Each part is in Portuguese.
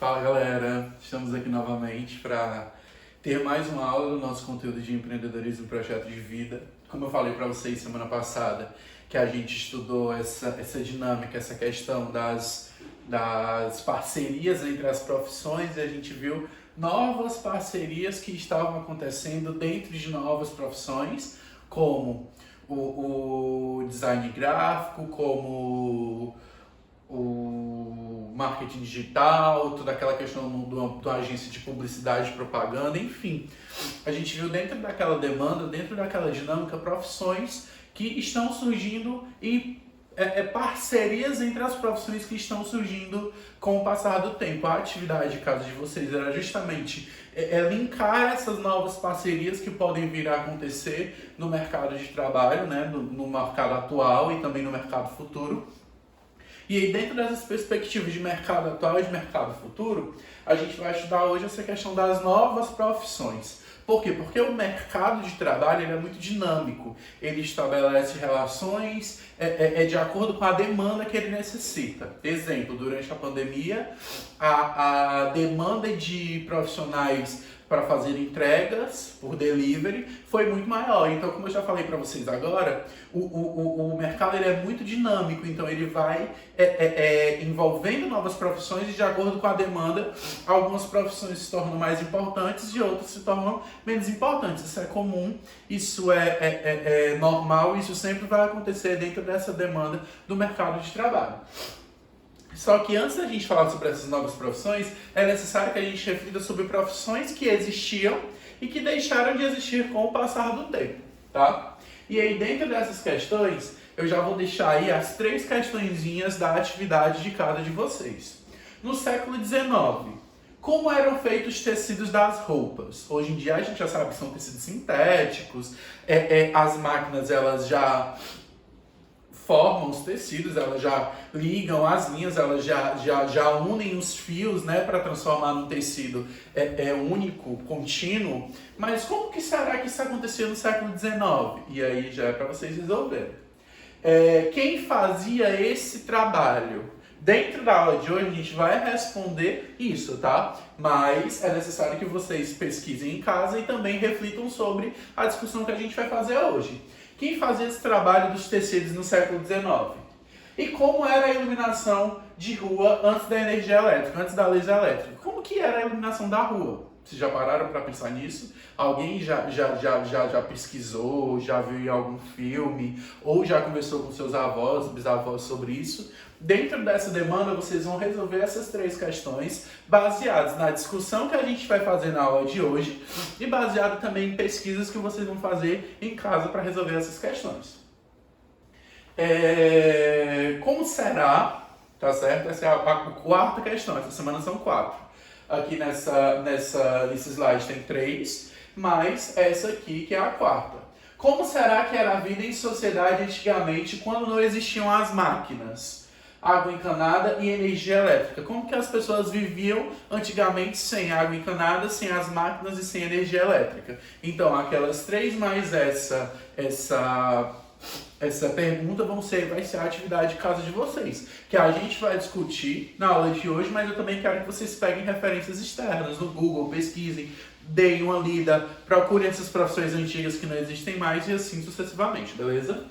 Fala galera, estamos aqui novamente para ter mais uma aula do nosso conteúdo de empreendedorismo e projeto de vida. Como eu falei para vocês semana passada, que a gente estudou essa dinâmica, essa questão das parcerias entre as profissões, e a gente viu novas parcerias que estavam acontecendo dentro de novas profissões, como o design gráfico, como o marketing digital, toda aquela questão da agência de publicidade e propaganda, enfim. A gente viu dentro daquela demanda, dentro daquela dinâmica, profissões que estão surgindo e parcerias entre as profissões que estão surgindo com o passar do tempo. A atividade de casa de vocês era justamente linkar essas novas parcerias que podem vir a acontecer no mercado de trabalho, né, no mercado atual e também no mercado futuro. E aí, dentro dessas perspectivas de mercado atual e de mercado futuro, a gente vai estudar hoje essa questão das novas profissões. Por quê? Porque o mercado de trabalho ele é muito dinâmico. Ele estabelece relações de acordo com a demanda que ele necessita. Exemplo, durante a pandemia, a demanda de profissionais para fazer entregas por delivery foi muito maior. Então, como eu já falei para vocês agora, o mercado ele é muito dinâmico, então ele vai envolvendo novas profissões e de acordo com a demanda, algumas profissões se tornam mais importantes e outras se tornam menos importantes. Isso é comum, isso é normal, isso sempre vai acontecer dentro dessa demanda do mercado de trabalho. Só que antes da gente falar sobre essas novas profissões, é necessário que a gente reflita sobre profissões que existiam e que deixaram de existir com o passar do tempo, tá? E aí, dentro dessas questões, eu já vou deixar aí as 3 questõezinhas da atividade de cada de vocês. No século XIX, como eram feitos os tecidos das roupas? Hoje em dia a gente já sabe que são tecidos sintéticos, as máquinas elas já formam os tecidos, elas já ligam as linhas, elas já unem os fios, né, para transformar num tecido único, contínuo. Mas como que será que isso acontecia no século XIX? E aí já é para vocês resolverem. Quem fazia esse trabalho? Dentro da aula de hoje a gente vai responder isso, tá? Mas é necessário que vocês pesquisem em casa e também reflitam sobre a discussão que a gente vai fazer hoje. Quem fazia esse trabalho dos tecidos no século XIX? E como era a iluminação de rua antes da energia elétrica, antes da luz elétrica? Como que era a iluminação da rua? Vocês já pararam para pensar nisso? Alguém já pesquisou, já viu em algum filme, ou já conversou com seus avós, bisavós sobre isso? Dentro dessa demanda, vocês vão resolver essas 3 questões baseadas na discussão que a gente vai fazer na aula de hoje e baseado também em pesquisas que vocês vão fazer em casa para resolver essas questões. Como será, tá certo? Essa é a 4ª questão, essa semana são 4. Aqui nesse slide tem 3, mas essa aqui que é a 4ª. Como será que era a vida em sociedade antigamente quando não existiam as máquinas? Água encanada e energia elétrica. Como que as pessoas viviam antigamente sem água encanada, sem as máquinas e sem energia elétrica? Então, aquelas 3 mais essa pergunta vai ser a atividade de casa de vocês, que a gente vai discutir na aula de hoje, mas eu também quero que vocês peguem referências externas no Google, pesquisem, deem uma lida, procurem essas profissões antigas que não existem mais e assim sucessivamente, beleza?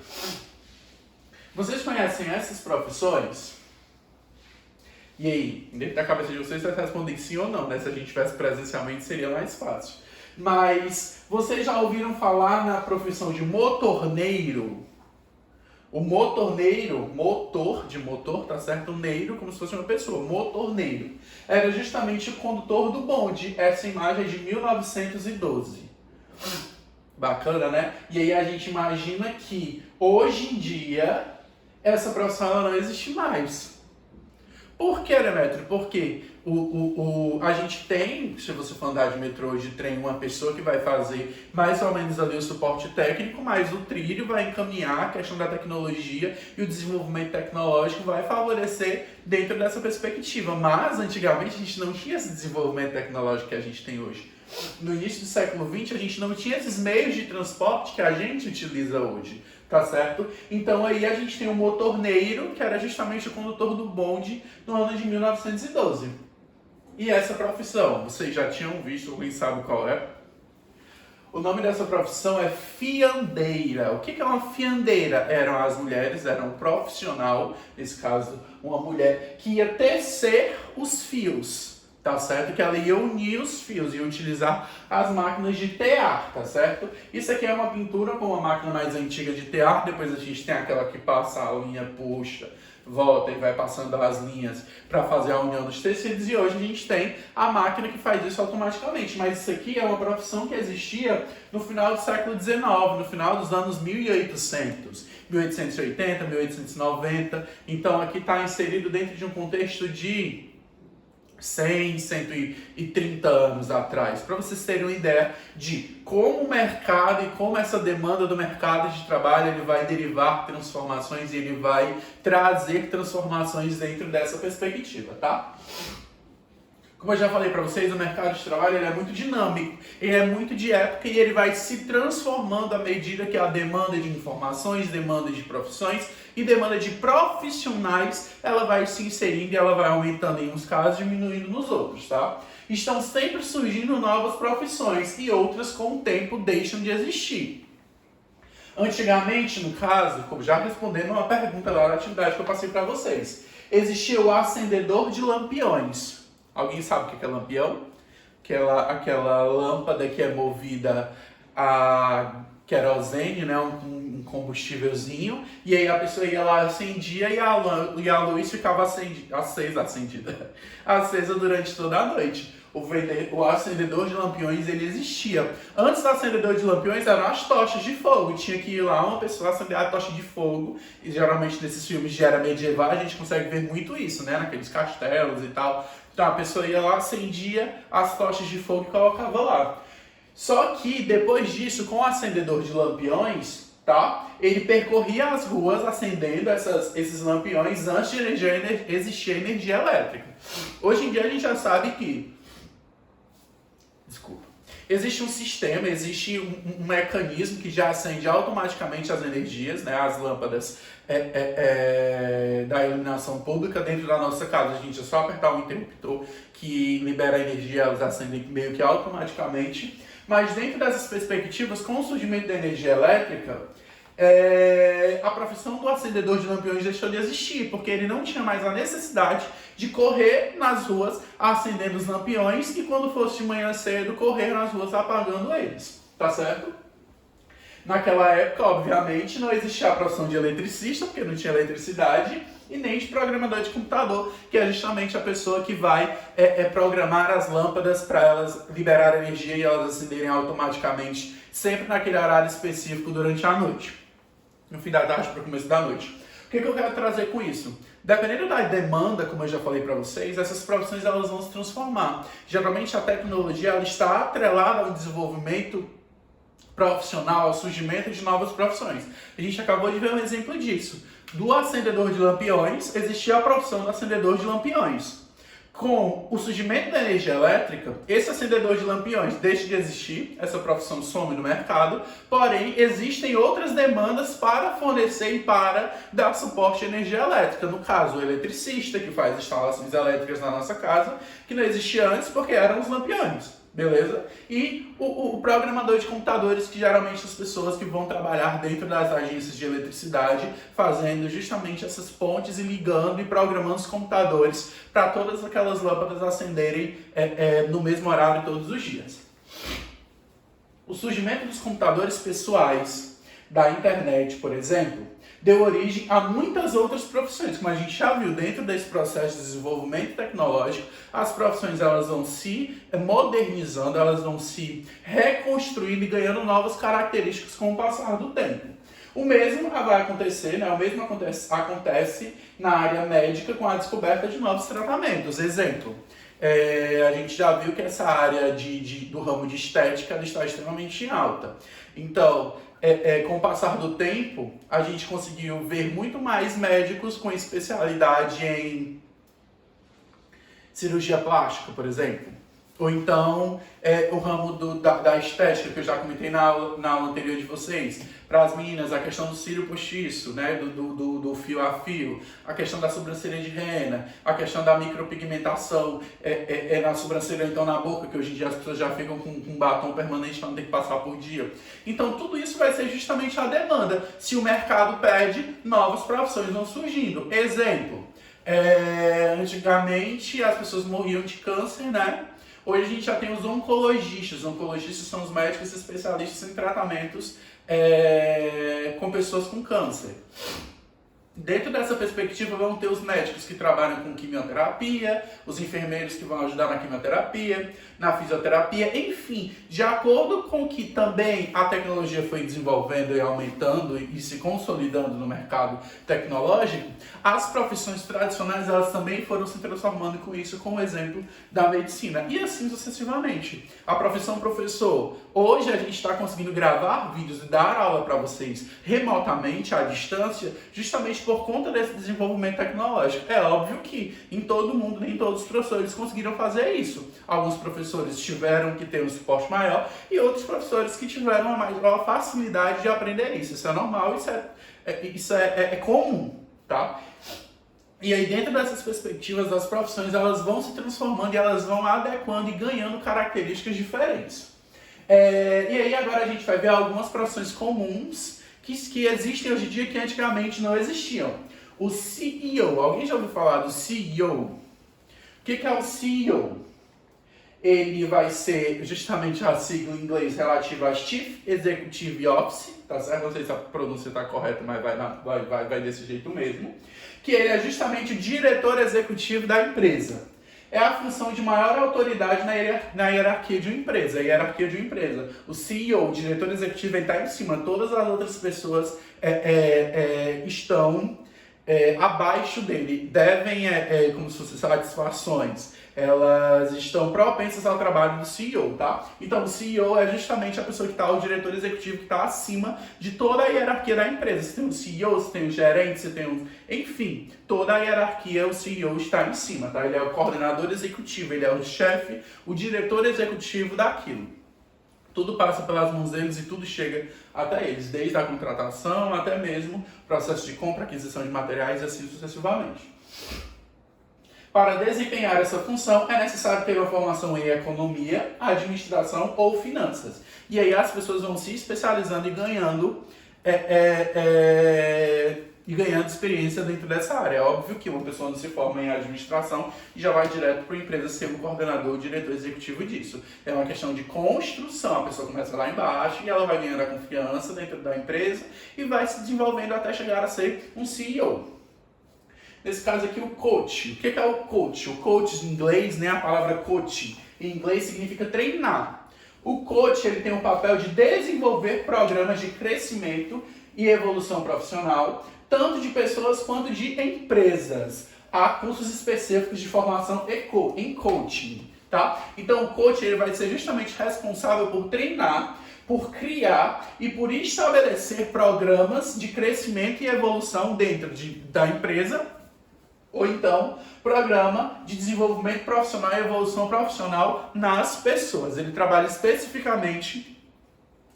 Vocês conhecem essas profissões? E aí, dentro da cabeça de vocês, vai responder sim ou não, né? Se a gente tivesse presencialmente, seria mais fácil. Mas, vocês já ouviram falar na profissão de motorneiro? O motorneiro, motor de motor, tá certo? Neiro, como se fosse uma pessoa, motorneiro. Era justamente o condutor do bonde. Essa imagem é de 1912. Bacana, né? E aí a gente imagina que, hoje em dia, essa profissão ela não existe mais. Por que, Demetrio? Porque a gente tem, se você for andar de metrô, de trem, uma pessoa que vai fazer mais ou menos ali o suporte técnico, mas o trilho vai encaminhar a questão da tecnologia e o desenvolvimento tecnológico vai favorecer dentro dessa perspectiva. Mas, antigamente, a gente não tinha esse desenvolvimento tecnológico que a gente tem hoje. No início do século XX, a gente não tinha esses meios de transporte que a gente utiliza hoje. Tá certo? Então aí a gente tem o motorneiro, que era justamente o condutor do bonde no ano de 1912. E essa profissão, vocês já tinham visto, alguém sabe qual é? O nome dessa profissão é fiandeira. O que é uma fiandeira? Eram as mulheres, era um profissional, nesse caso, uma mulher que ia tecer os fios, tá certo? Que ela ia unir os fios, ia utilizar as máquinas de tear, tá certo? Isso aqui é uma pintura com uma máquina mais antiga de tear, depois a gente tem aquela que passa a linha, puxa, volta e vai passando as linhas para fazer a união dos tecidos, e hoje a gente tem a máquina que faz isso automaticamente. Mas isso aqui é uma profissão que existia no final do século XIX, no final dos anos 1800, 1880, 1890. Então aqui está inserido dentro de um contexto de 100, 130 anos atrás, para vocês terem uma ideia de como o mercado e como essa demanda do mercado de trabalho ele vai derivar transformações e ele vai trazer transformações dentro dessa perspectiva, tá? Como eu já falei para vocês, o mercado de trabalho ele é muito dinâmico, ele é muito de época e ele vai se transformando à medida que a demanda de informações, demanda de profissões e demanda de profissionais, ela vai se inserindo e ela vai aumentando em uns casos, diminuindo nos outros, tá? Estão sempre surgindo novas profissões e outras com o tempo deixam de existir. Antigamente, no caso, como já respondendo uma pergunta lá da atividade que eu passei para vocês, existia o acendedor de lampiões. Alguém sabe o que é lampião? Aquela lâmpada que é movida a querosene, né? Um combustívelzinho, e aí a pessoa ia lá, acendia e a luz ficava acesa durante toda a noite. O acendedor de lampiões ele existia. Antes do acendedor de lampiões eram as tochas de fogo. Tinha que ir lá uma pessoa acender a tocha de fogo. E geralmente nesses filmes de era medieval a gente consegue ver muito isso, né? Naqueles castelos e tal. Então a pessoa ia lá, acendia as tochas de fogo e colocava lá. Só que depois disso, com o acendedor de lampiões, tá? Ele percorria as ruas acendendo esses lampiões antes de existir energia elétrica. Hoje em dia a gente já sabe que existe um sistema, existe um mecanismo que já acende automaticamente as energias, né, as lâmpadas da iluminação pública dentro da nossa casa. A gente é só apertar um interruptor que libera a energia, elas acendem meio que automaticamente. Mas dentro dessas perspectivas, com o surgimento da energia elétrica, a profissão do acendedor de lampiões deixou de existir, porque ele não tinha mais a necessidade de correr nas ruas acendendo os lampiões e quando fosse de manhã cedo, correr nas ruas apagando eles, tá certo? Naquela época, obviamente, não existia a profissão de eletricista, porque não tinha eletricidade, e nem de programador de computador, que é justamente a pessoa que vai programar as lâmpadas para elas liberar energia e elas acenderem automaticamente, sempre naquele horário específico durante a noite. No fim da tarde para o começo da noite. O que eu quero trazer com isso? Dependendo da demanda, como eu já falei para vocês, essas profissões elas vão se transformar. Geralmente a tecnologia ela está atrelada ao desenvolvimento profissional, ao surgimento de novas profissões. A gente acabou de ver um exemplo disso. Do acendedor de lampiões, existia a profissão do acendedor de lampiões. Com o surgimento da energia elétrica, esse acendedor de lampiões deixa de existir, essa profissão some no mercado, porém existem outras demandas para fornecer e para dar suporte à energia elétrica. No caso, o eletricista, que faz instalações elétricas na nossa casa, que não existia antes porque eram os lampiões. Beleza? E o programador de computadores, que geralmente são as pessoas que vão trabalhar dentro das agências de eletricidade, fazendo justamente essas pontes e ligando e programando os computadores para todas aquelas lâmpadas acenderem no mesmo horário todos os dias. O surgimento dos computadores pessoais, da internet, por exemplo, deu origem a muitas outras profissões. Como a gente já viu dentro desse processo de desenvolvimento tecnológico, as profissões elas vão se modernizando, elas vão se reconstruindo e ganhando novas características com o passar do tempo. O mesmo vai acontecer, né? O mesmo acontece na área médica com a descoberta de novos tratamentos. Exemplo, a gente já viu que essa área do ramo de estética ela está extremamente em alta. Então, com o passar do tempo, a gente conseguiu ver muito mais médicos com especialidade em cirurgia plástica, por exemplo. Ou então, o ramo da estética, que eu já comentei na aula anterior de vocês. Para as meninas, a questão do cílio postiço, né? do fio a fio. A questão da sobrancelha de rena. A questão da micropigmentação na sobrancelha, então na boca, que hoje em dia as pessoas já ficam com batom permanente para não ter que passar por dia. Então, tudo isso vai ser justamente a demanda. Se o mercado pede, novas profissões vão surgindo. Exemplo, antigamente as pessoas morriam de câncer, né? Hoje a gente já tem os oncologistas. Os oncologistas são os médicos especialistas em tratamentos com pessoas com câncer. Dentro dessa perspectiva vão ter os médicos que trabalham com quimioterapia, os enfermeiros que vão ajudar na quimioterapia, na fisioterapia, enfim, de acordo com que também a tecnologia foi desenvolvendo e aumentando e se consolidando no mercado tecnológico, as profissões tradicionais elas também foram se transformando com isso, com o exemplo da medicina, e assim sucessivamente. A profissão professor, hoje a gente está conseguindo gravar vídeos e dar aula para vocês remotamente, à distância, justamente por conta desse desenvolvimento tecnológico. É óbvio que em todo mundo, nem todos os professores conseguiram fazer isso. Alguns professores tiveram que ter um suporte maior e outros professores que tiveram uma maior facilidade de aprender isso. Isso é normal, isso é comum, tá? E aí, dentro dessas perspectivas, as profissões elas vão se transformando e elas vão adequando e ganhando características diferentes. E aí, agora a gente vai ver algumas profissões comuns que existem hoje em dia que antigamente não existiam. O CEO, alguém já ouviu falar do CEO? O que é o CEO? Ele vai ser justamente a sigla em inglês relativa a Chief Executive Office, tá certo? Não sei se a pronúncia está correta, mas vai desse jeito mesmo. Que ele é justamente o diretor executivo da empresa. É a função de maior autoridade na hierarquia de uma empresa. A hierarquia de uma empresa. O CEO, o diretor executivo, ele está em cima. Todas as outras pessoas estão abaixo dele. Devem, como se fossem satisfações. Elas estão propensas ao trabalho do CEO, tá? Então, o CEO é justamente a pessoa que está, o diretor executivo que está acima de toda a hierarquia da empresa. Você tem o CEO, você tem o gerente, você tem o... Enfim, toda a hierarquia, o CEO está em cima, tá? Ele é o coordenador executivo, ele é o chefe, o diretor executivo daquilo. Tudo passa pelas mãos deles e tudo chega até eles, desde a contratação até mesmo processo de compra, aquisição de materiais e assim sucessivamente. Para desempenhar essa função, é necessário ter uma formação em economia, administração ou finanças. E aí as pessoas vão se especializando e ganhando experiência dentro dessa área. É óbvio que uma pessoa não se forma em administração e já vai direto para a empresa ser o coordenador, o diretor executivo disso. É uma questão de construção. A pessoa começa lá embaixo e ela vai ganhando a confiança dentro da empresa e vai se desenvolvendo até chegar a ser um CEO. Nesse caso aqui, o coach. O que é o coach? O coach em inglês, né? A palavra coach em inglês significa treinar. O coach ele tem o papel de desenvolver programas de crescimento e evolução profissional, tanto de pessoas quanto de empresas. Há cursos específicos de formação em coaching, tá? Então, o coach ele vai ser justamente responsável por treinar, por criar e por estabelecer programas de crescimento e evolução dentro da empresa, ou então, programa de desenvolvimento profissional e evolução profissional nas pessoas. Ele trabalha especificamente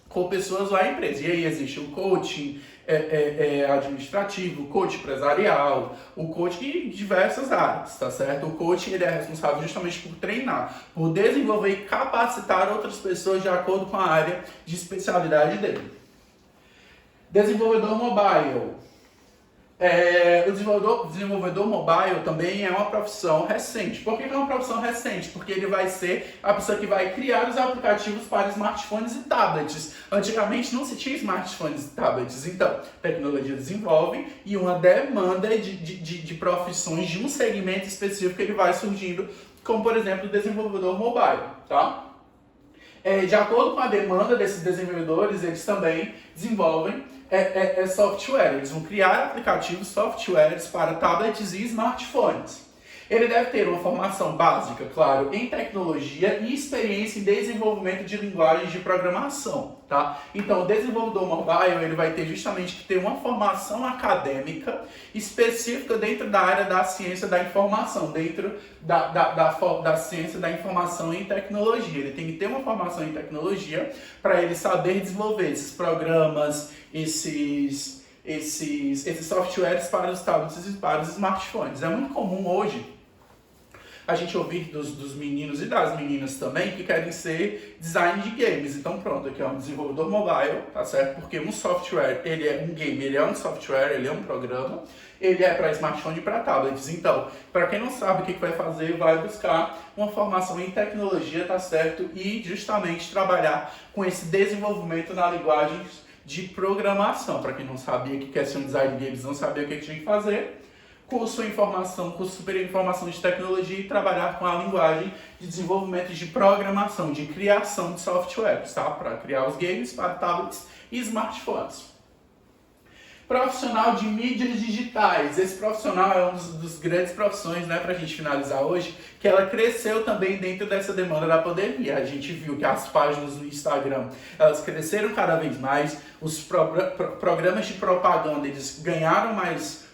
com pessoas lá na empresa. E aí existe o coaching administrativo, o coaching empresarial, o coaching em diversas áreas, tá certo? O coaching ele é responsável justamente por treinar, por desenvolver e capacitar outras pessoas de acordo com a área de especialidade dele. Desenvolvedor mobile. O desenvolvedor mobile também é uma profissão recente. Por que é uma profissão recente? Porque ele vai ser a pessoa que vai criar os aplicativos para smartphones e tablets. Antigamente não se tinha smartphones e tablets, então a tecnologia desenvolve e uma demanda de profissões de um segmento específico ele vai surgindo, como por exemplo o desenvolvedor mobile, tá? De acordo com a demanda desses desenvolvedores, eles também desenvolvem software. Eles vão criar aplicativos, softwares para tablets e smartphones. Ele deve ter uma formação básica, claro, em tecnologia e experiência em desenvolvimento de linguagens de programação, tá? Então, o desenvolvedor mobile, ele vai ter justamente que ter uma formação acadêmica específica dentro da área da ciência da informação, dentro da ciência da informação em tecnologia. Ele tem que ter uma formação em tecnologia para ele saber desenvolver esses programas, esses softwares para os tablets e para os smartphones. É muito comum hoje a gente ouvir dos meninos e das meninas também que querem ser design de games. Então pronto, aqui é um desenvolvedor mobile, tá certo? Porque um software, ele é um game, ele é um software, ele é um programa, ele é para smartphone e para tablets. Então, para quem não sabe o que vai fazer, vai buscar uma formação em tecnologia, tá certo? E justamente trabalhar com esse desenvolvimento na linguagem de programação. Para quem não sabia o que quer ser um design de games, não sabia o que tinha que fazer, curso superior em informação de tecnologia e trabalhar com a linguagem de desenvolvimento de programação, de criação de softwares, tá? Para criar os games para tablets e smartphones. Profissional de mídias digitais. Esse profissional é um dos grandes profissões, né, para a gente finalizar hoje, que ela cresceu também dentro dessa demanda da pandemia. A gente viu que as páginas no Instagram, elas cresceram cada vez mais, os programas de propaganda, eles ganharam mais,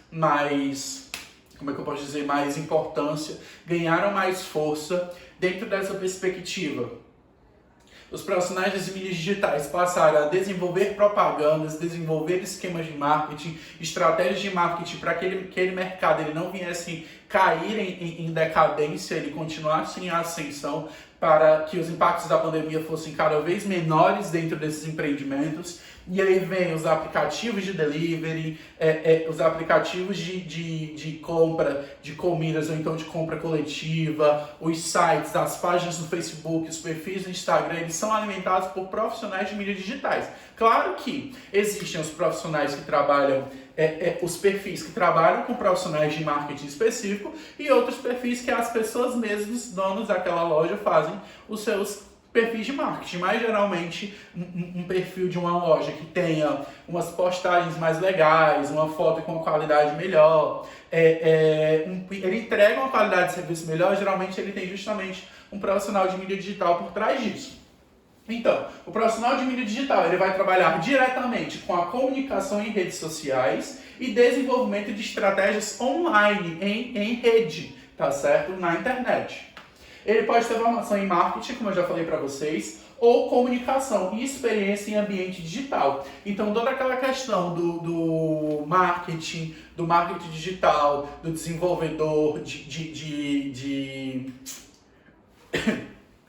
como é que eu posso dizer, mais importância, ganharam mais força dentro dessa perspectiva. Os profissionais das mídias digitais passaram a desenvolver propagandas, desenvolver esquemas de marketing, estratégias de marketing para que aquele mercado ele não viesse cair em decadência, ele continuasse em ascensão, para que os impactos da pandemia fossem cada vez menores dentro desses empreendimentos. E aí vem os aplicativos de delivery, os aplicativos de compra de comidas ou então de compra coletiva, os sites, as páginas no Facebook, os perfis no Instagram, eles são alimentados por profissionais de mídias digitais. Claro que existem os profissionais que trabalham, os perfis que trabalham com profissionais de marketing específico e outros perfis que as pessoas mesmas, donos daquela loja, fazem os seus perfis de marketing, mas geralmente um perfil de uma loja que tenha umas postagens mais legais, uma foto com uma qualidade melhor, ele entrega uma qualidade de serviço melhor, geralmente ele tem justamente um profissional de mídia digital por trás disso. Então, o profissional de mídia digital ele vai trabalhar diretamente com a comunicação em redes sociais e desenvolvimento de estratégias online, em rede, tá certo? Na internet. Ele pode ter formação em marketing, como eu já falei para vocês, ou comunicação e experiência em ambiente digital. Então, toda aquela questão do marketing digital, do desenvolvedor,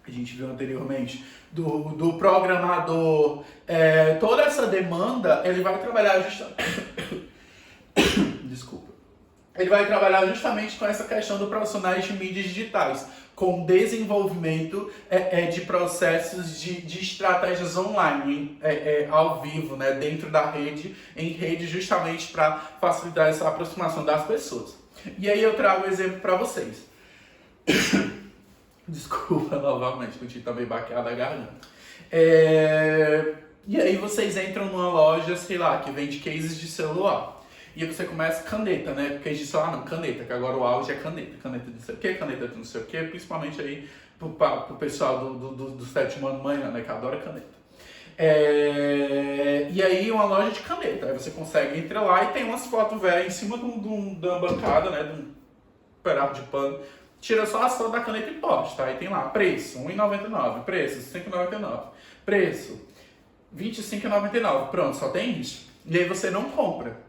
a gente viu anteriormente, do programador, toda essa demanda, ele vai trabalhar Ele vai trabalhar justamente com essa questão do profissionais de mídias digitais, com desenvolvimento de processos de estratégias online, ao vivo, né, dentro da rede, em rede, justamente para facilitar essa aproximação das pessoas. E aí eu trago um exemplo para vocês. Desculpa novamente, que eu tinha também baqueado a garganta. E aí vocês entram numa loja, sei lá, que vende cases de celular. E aí você começa caneta, né? Case de celular não, caneta, que agora o auge é caneta. Caneta de não sei o que, caneta de não sei o que, principalmente aí pro pessoal do sétimo ano manhã, né? Que adora caneta. E aí uma loja de caneta. Aí você consegue entrar lá e tem umas fotos velhas em cima de uma bancada, né? De um pedaço de pano. Tira só as fotos da caneta e poste, tá? Aí tem lá, preço, R$1,99, preço, R$5,99, preço, R$25,99, pronto, só tem isso. E aí você não compra.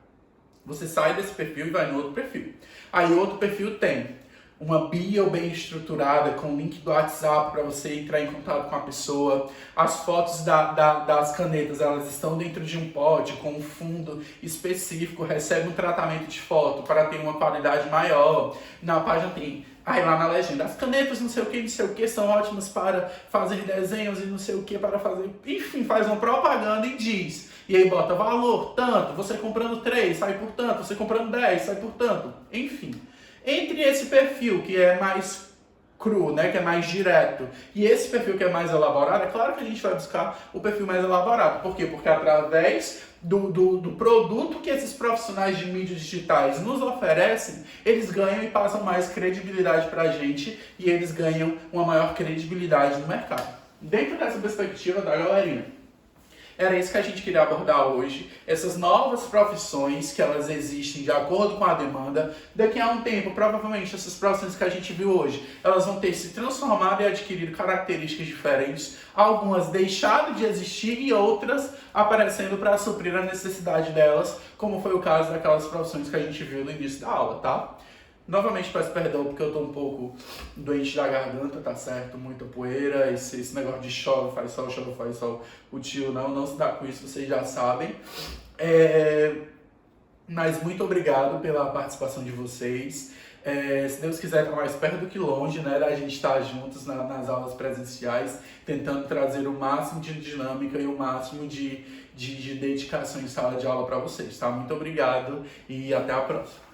Você sai desse perfil e vai no outro perfil. Aí o outro perfil tem uma bio bem estruturada, com link do WhatsApp para você entrar em contato com a pessoa. As fotos das canetas, elas estão dentro de um pote com um fundo específico, recebe um tratamento de foto para ter uma qualidade maior. Na página tem, aí lá na legenda, as canetas não sei o que, são ótimas para fazer desenhos e não sei o que, para fazer... Enfim, faz uma propaganda e diz... E aí bota valor, tanto, você comprando 3, sai por tanto, você comprando 10, sai por tanto. Enfim, entre esse perfil que é mais cru, né, que é mais direto. E esse perfil que é mais elaborado, é claro que a gente vai buscar o perfil mais elaborado. Por quê? Porque através do produto que esses profissionais de mídias digitais nos oferecem, eles ganham e passam mais credibilidade para a gente e eles ganham uma maior credibilidade no mercado. Dentro dessa perspectiva da galerinha, era isso que a gente queria abordar hoje, essas novas profissões que elas existem de acordo com a demanda. Daqui a um tempo, provavelmente, essas profissões que a gente viu hoje, elas vão ter se transformado e adquirido características diferentes, algumas deixando de existir e outras aparecendo para suprir a necessidade delas, como foi o caso daquelas profissões que a gente viu no início da aula, tá? Novamente peço perdão porque eu tô um pouco doente da garganta, tá certo? Muita poeira, esse negócio de chove, faz sol, o tio não se dá com isso, vocês já sabem. Mas muito obrigado pela participação de vocês. Se Deus quiser, tá mais perto do que longe, né? Da gente estar juntos nas aulas presenciais, tentando trazer o máximo de dinâmica e o máximo de dedicação em sala de aula para vocês, tá? Muito obrigado e até a próxima.